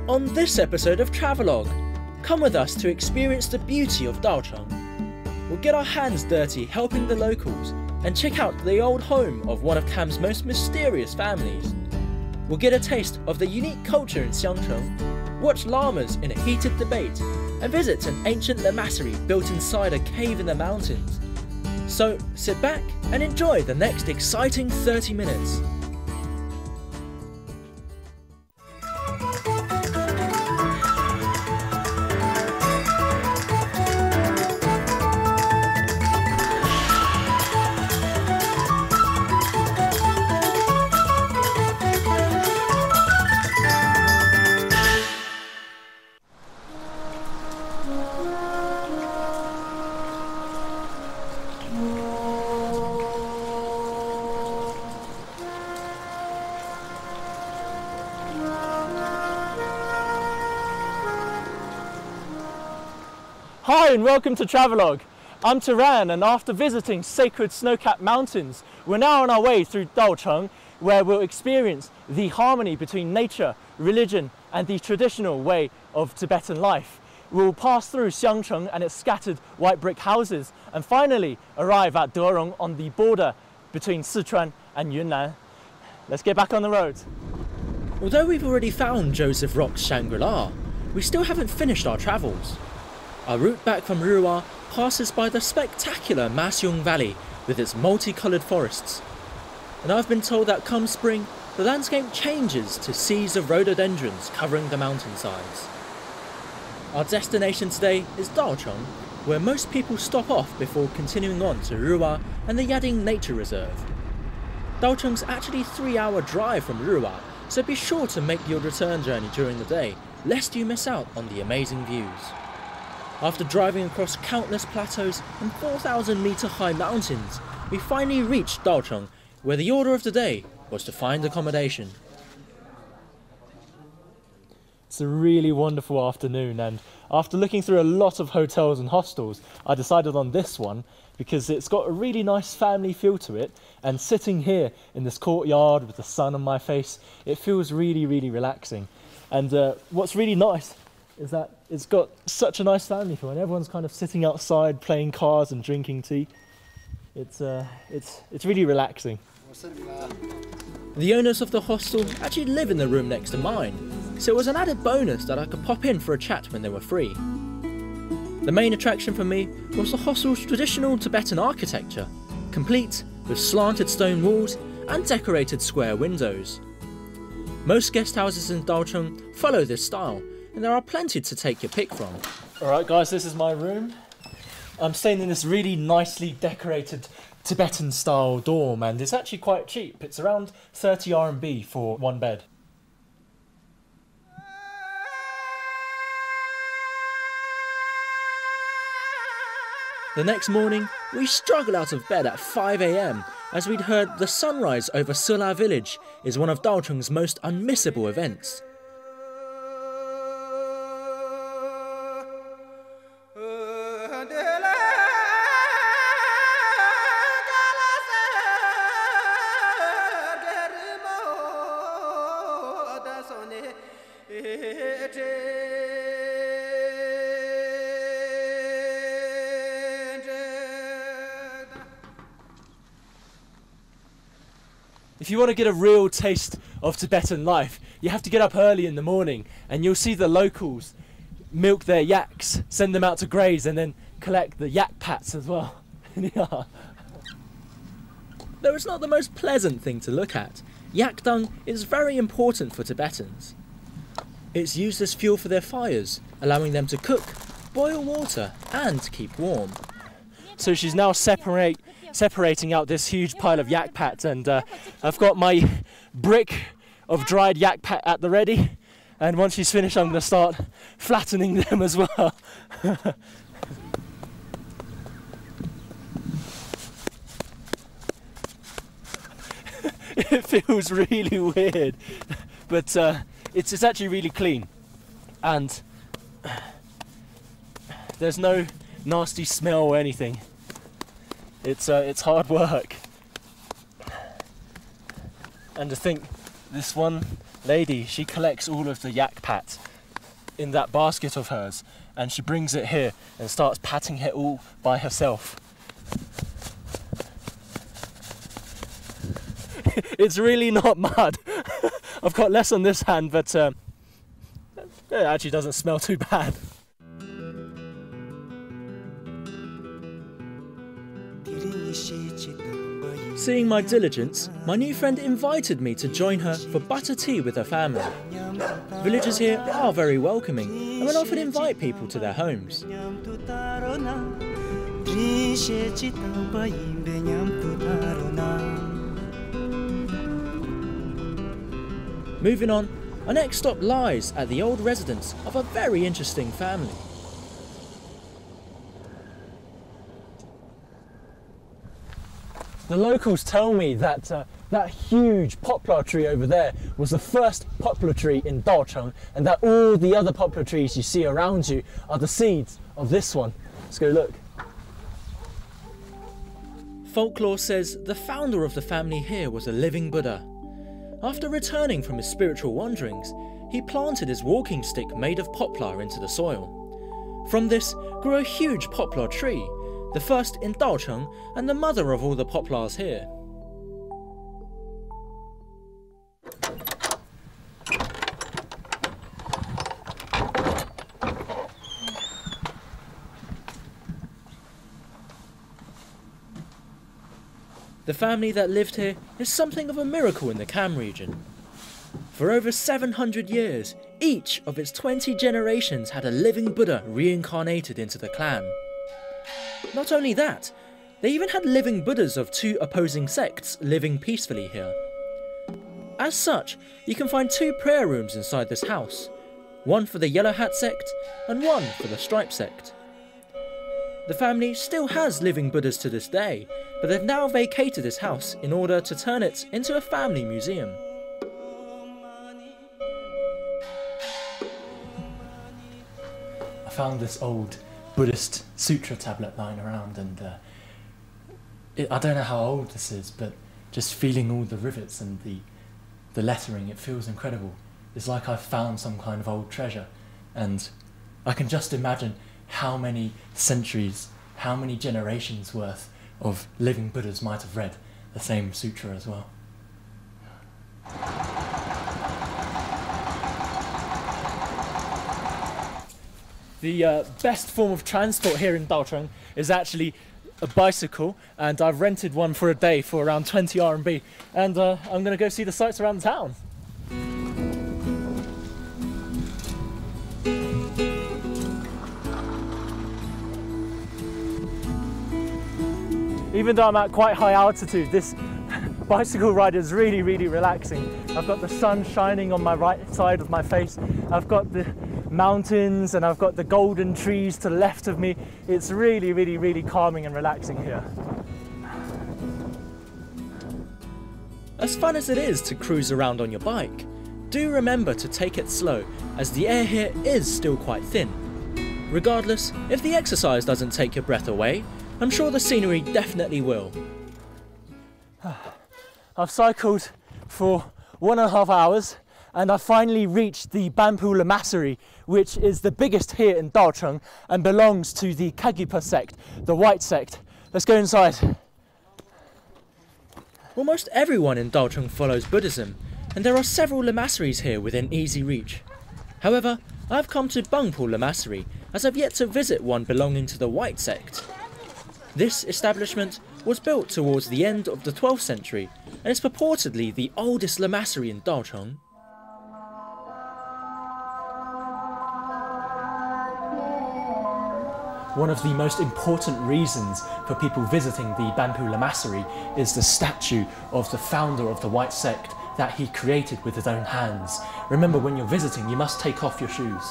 On this episode of Travelogue, come with us to experience the beauty of Daocheng. We'll get our hands dirty helping the locals and check out the old home of one of Cam's most mysterious families. We'll get a taste of the unique culture in Xiangcheng, watch llamas in a heated debate, and visit an ancient lamassery built inside a cave in the mountains. So sit back and enjoy the next exciting 30 minutes. Hi and welcome to Travelogue. I'm Taran, and after visiting sacred snow-capped mountains, we're now on our way through Daocheng, where we'll experience the harmony between nature, religion and the traditional way of Tibetan life. We'll pass through Xiangcheng and its scattered white brick houses and finally arrive at Derong on the border between Sichuan and Yunnan. Let's get back on the road. Although we've already found Joseph Rock's Shangri-La, we still haven't finished our travels. Our route back from Ruwa passes by the spectacular Masyong Valley with its multicoloured forests. And I've been told that come spring, the landscape changes to seas of rhododendrons covering the mountainsides. Our destination today is Daocheng, where most people stop off before continuing on to Ruwa and the Yading Nature Reserve. Daocheng's actually a 3-hour drive from Ruwa, so be sure to make your return journey during the day, lest you miss out on the amazing views. After driving across countless plateaus and 4,000 metre high mountains, we finally reached Daocheng, where the order of the day was to find accommodation. It's a really wonderful afternoon, and after looking through a lot of hotels and hostels, I decided on this one because it's got a really nice family feel to it, and sitting here in this courtyard with the sun on my face, it feels really, really relaxing. And what's really nice is that it's got such a nice family feel, and everyone's kind of sitting outside playing cards and drinking tea. It's really relaxing. The owners of the hostel actually live in the room next to mine, so it was an added bonus that I could pop in for a chat when they were free. The main attraction for me was the hostel's traditional Tibetan architecture, complete with slanted stone walls and decorated square windows. Most guest houses in Daocheng follow this style, and there are plenty to take your pick from. Alright guys, this is my room. I'm staying in this really nicely decorated Tibetan style dorm, and it's actually quite cheap. It's around 30 RMB for one bed. The next morning, we struggled out of bed at 5 AM as we'd heard the sunrise over Sula village is one of Daocheng's most unmissable events. If you want to get a real taste of Tibetan life, you have to get up early in the morning, and you'll see the locals milk their yaks, send them out to graze, and then collect the yak pats as well. Yeah. Though it's not the most pleasant thing to look at, yak dung is very important for Tibetans. It's used as fuel for their fires, allowing them to cook, boil water and keep warm. So she's now separating out this huge pile of yak pat, and I've got my brick of dried yak pat at the ready, and once she's finished I'm going to start flattening them as well. It feels really weird, but it's actually really clean, and there's no nasty smell or anything. It's hard work. And I think this one lady, she collects all of the yak pat in that basket of hers, and she brings it here and starts patting it all by herself. It's really not mud. I've got less on this hand, but it actually doesn't smell too bad. Seeing my diligence, my new friend invited me to join her for butter tea with her family. Villagers here are very welcoming and will often invite people to their homes. Moving on, our next stop lies at the old residence of a very interesting family. The locals tell me that that huge poplar tree over there was the first poplar tree in Daocheng, and that all the other poplar trees you see around you are the seeds of this one. Let's go look. Folklore says the founder of the family here was a living Buddha. After returning from his spiritual wanderings, he planted his walking stick made of poplar into the soil. From this grew a huge poplar tree, the first in Daocheng and the mother of all the poplars here. The family that lived here is something of a miracle in the Kam region. For over 700 years, each of its 20 generations had a living Buddha reincarnated into the clan. Not only that, they even had living Buddhas of two opposing sects living peacefully here. As such, you can find two prayer rooms inside this house, one for the Yellow Hat sect and one for the Stripe sect. The family still has living Buddhas to this day, but they've now vacated this house in order to turn it into a family museum. I found this old Buddhist sutra tablet lying around, and I don't know how old this is, but just feeling all the rivets and the lettering, it feels incredible. It's like I've found some kind of old treasure, and I can just imagine how many centuries, how many generations worth of living Buddhas might have read the same sutra as well. The best form of transport here in Daocheng is actually a bicycle, and I've rented one for a day for around 20 RMB, and I'm going to go see the sights around the town. Even though I'm at quite high altitude, this bicycle ride is really, really relaxing. I've got the sun shining on my right side of my face. I've got the mountains and I've got the golden trees to the left of me. It's really, really, really calming and relaxing here. As fun as it is to cruise around on your bike, do remember to take it slow, as the air here is still quite thin. Regardless, if the exercise doesn't take your breath away, I'm sure the scenery definitely will. I've cycled for 1.5 hours and I finally reached the Bampu Lamasery, which is the biggest here in Daocheng and belongs to the Kagyupa sect, the white sect. Let's go inside. Almost everyone in Daocheng follows Buddhism, and there are several lamaseries here within easy reach. However, I've come to Bangpo Lamasery as I've yet to visit one belonging to the white sect. This establishment was built towards the end of the 12th century and is purportedly the oldest lamasery in Daocheng. One of the most important reasons for people visiting the Bampu Lamasery is the statue of the founder of the white sect that he created with his own hands. Remember, when you're visiting, you must take off your shoes.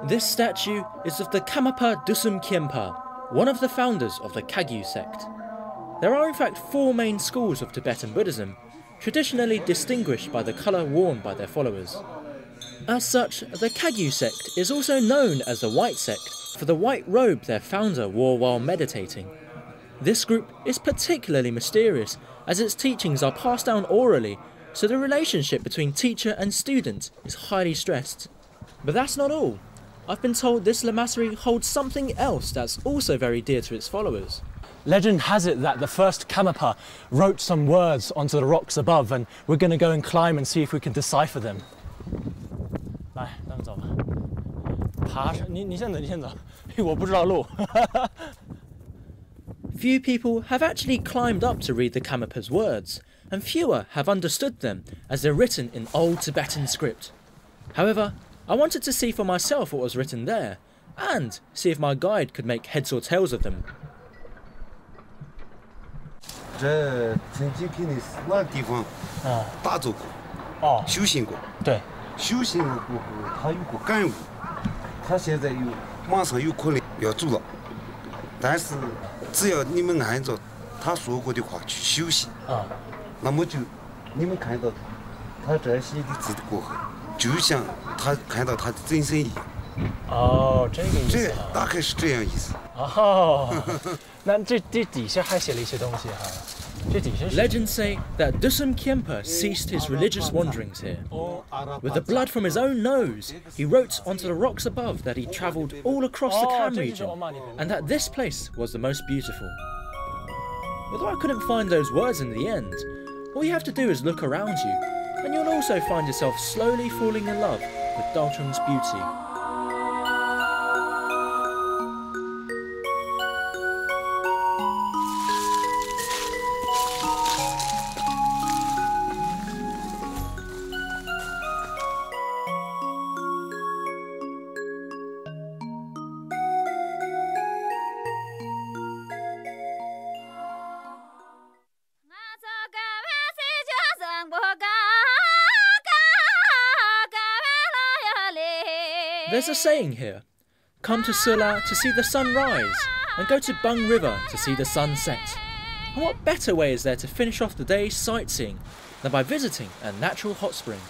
This statue is of the Karmapa Dusum Khenpa, one of the founders of the Kagyu sect. There are in fact 4 main schools of Tibetan Buddhism, traditionally distinguished by the colour worn by their followers. As such, the Kagyu sect is also known as the white sect for the white robe their founder wore while meditating. This group is particularly mysterious, as its teachings are passed down orally, so the relationship between teacher and student is highly stressed. But that's not all. I've been told this lamassery holds something else that's also very dear to its followers. Legend has it that the first Karmapa wrote some words onto the rocks above, and we're going to go and climb and see if we can decipher them. 来，咱们走吧。爬上，你先走，你先走，我不知道路。Few people have actually climbed up to read the Karmapa's words, and fewer have understood them as they're written in old Tibetan script. However, I wanted to see for myself what was written there, and see if my guide could make heads or tails of them. 这曾经肯定是那个地方打坐过，修行过。对，修行了过后，他有过感悟，他现在马上有可能要走了，但是只要你们按照他说过的话去修行，那么就你们看到他这写的字过后，就像他看到他的真身一样。哦，这个意思。这大概是这样意思。哦，那这底下还写了一些东西哈。这底下是。Legends say that Dusum Khyentse ceased his religious wanderings here. With the blood from his own nose, he wrote onto the rocks above that he travelled all across the Kham region, and that this place was the most beautiful. Although I couldn't find those words in the end, all you have to do is look around you, and you'll also find yourself slowly falling in love with Dalchung's beauty. There's a saying here, come to Sula to see the sun rise, and go to Bung River to see the sun set. And what better way is there to finish off the day sightseeing than by visiting a natural hot spring?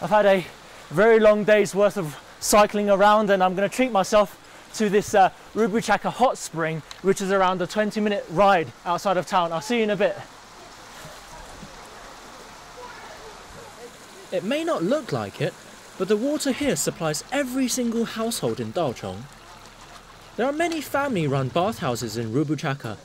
I've had a very long day's worth of cycling around, and I'm going to treat myself to this Rubuchaka hot spring, which is around a 20-minute ride outside of town. I'll see you in a bit. It may not look like it, but the water here supplies every single household in Dalchong. There are many family-run bathhouses in Rubuchaka,